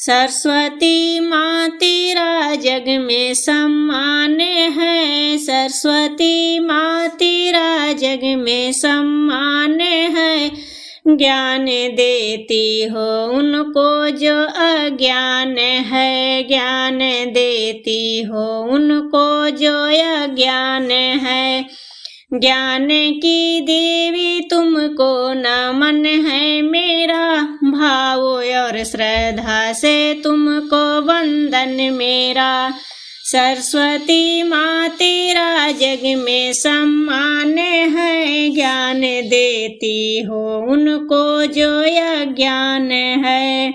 सरस्वती माँ तेरा जग में सम्मान है। सरस्वती माँ तेरा जग में सम्मान है। ज्ञान देती हो उनको जो अज्ञान है। ज्ञान देती हो उनको जो अज्ञान है। ज्ञान की देवी तुमको नमन है मेरा। भाव और श्रद्धा से तुमको वंदन मेरा। सरस्वती माँ तेरा जग में सम्मान है। ज्ञान देती हो उनको जो अज्ञान है।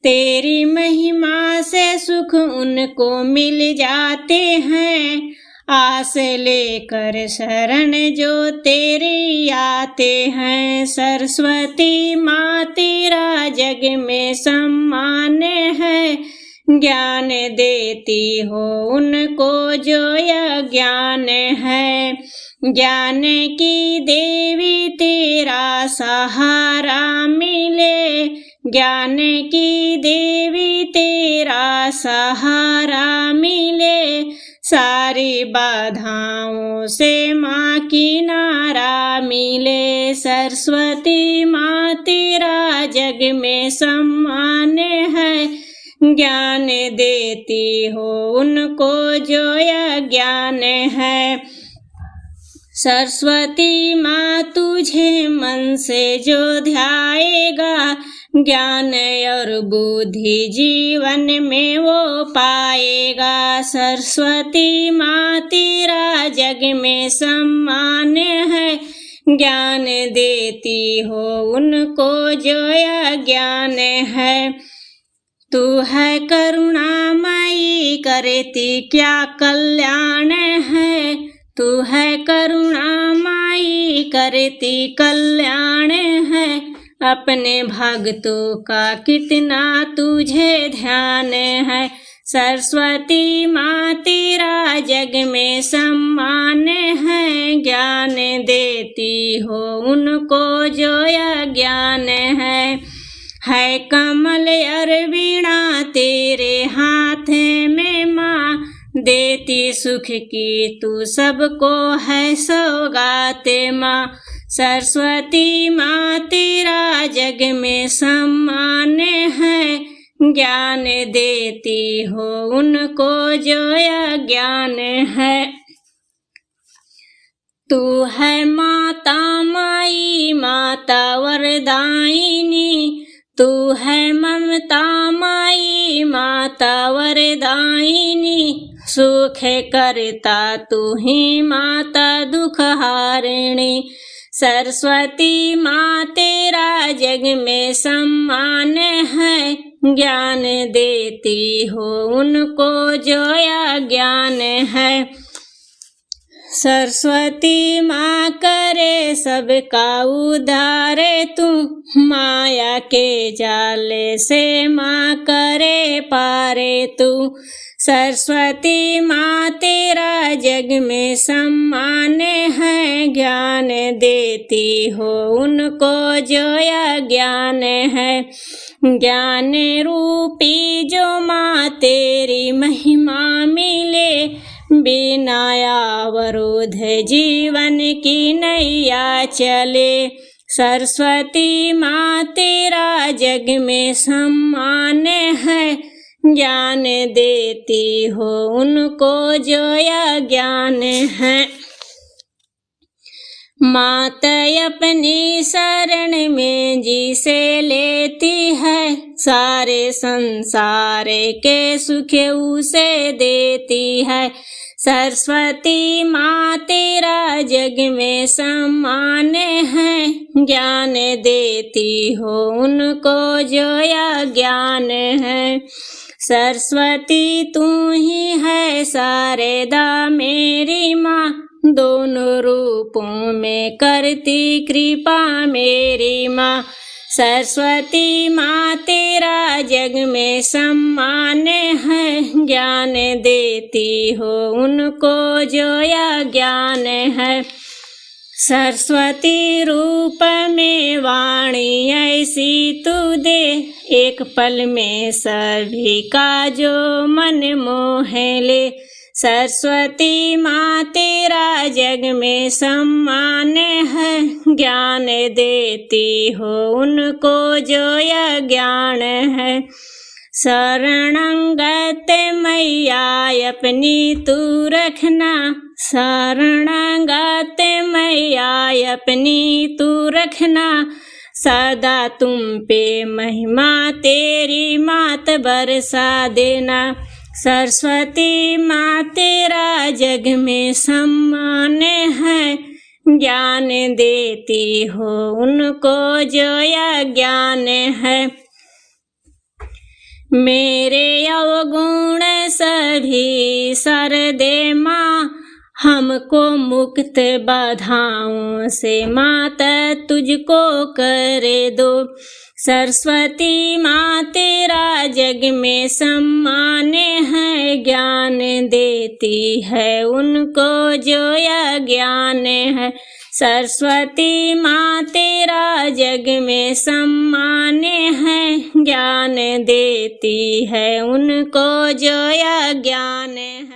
तेरी महिमा से सुख उनको मिल जाते हैं। आस लेकर शरण जो तेरी आते हैं। सरस्वती माँ तेरा जग में सम्मान है। ज्ञान देती हो उनको जो अज्ञान है। ज्ञान की देवी तेरा सहारा मिले। ज्ञान की देवी तेरा सहारा मिले। सारी बाधाओं से माँ किनारा मिले। सरस्वती माँ तेरा जग में सम्मान है। ज्ञान देती हो उनको जो अज्ञान है। सरस्वती माँ तुझे मन से जो ध्याएगा। ज्ञान और बुद्धि जीवन में वो पाएगा। सरस्वती माँ तेरा जग में सम्मान है। ज्ञान देती हो उनको जो अज्ञान है। तू है करुणामयी करती क्या कल्याण है। तू है करुणामयी करती कल्याण है। अपने भक्तों का कितना तुझे ध्यान है। सरस्वती माँ तेरा जग में सम्मान है। ज्ञान देती हो उनको जो अज्ञान है कमल और वीणा तेरे हाथ में माँ। देती सुख की तू सबको है सौगात माँ। सरस्वती माँ तेरा जग में सम्मान है। ज्ञान देती हो उनको जो अज्ञान है। तू है माता माई माता वरदायिनी। तू है ममता माई माता वरदायिनी। सुख करता तू ही माता दुख हारिणी। सरस्वती माँ तेरा जग में सम्मान है। ज्ञान देती हो उनको जो अज्ञान है। सरस्वती माँ करे सबका उद्धार तू। माया के जाले से माँ करे पारे तू। सरस्वती माँ तेरा जग में सम्मान है। ज्ञान देती हो उनको जो अज्ञान है। ज्ञान रूपी जो माँ तेरी महिमा मिले। बिना अवरोध जीवन की नैया चले। सरस्वती माँ तेरा जग में सम्मान है। ज्ञान देती हो उनको जो अज्ञान है। मात अपनी शरण में जिसे लेती है। सारे संसार के सुख उसे देती है। सरस्वती माँ तेरा जग में सम्मान है। ज्ञान देती हो उनको जो अज्ञान है। सरस्वती तू ही है शारदा मेरी माँ। दोनों रूपों में करती कृपा मेरी माँ। सरस्वती माँ तेरा जग में सम्मान है। ज्ञान देती हो उनको जो अज्ञान है। सरस्वती रूप में वाणी ऐसी तू दे। एक पल में सभी का जो मन मोह ले। सरस्वती माँ तेरा जग में सम्मान है, ज्ञान देती हो उनको जो यह ज्ञान है। शरणागत मैया अपनी तू रखना, शरणागत मैया अपनी तू रखना। सदा तुम पे महिमा तेरी मात बरसा देना। सरस्वती माँ तेरा जग में सम्मान है, ज्ञान देती हो उनको जो यह ज्ञान है। मेरे अवगुण सभी सर दे माँ, हमको मुक्त बाधाओं से माता तुझको करे दो। सरस्वती माँ तेरा जग में सम्मान है, ज्ञान देती है उनको जो यह ज्ञान है। सरस्वती माँ तेरा जग में सम्मान है, ज्ञान देती है उनको जो यह ज्ञान है।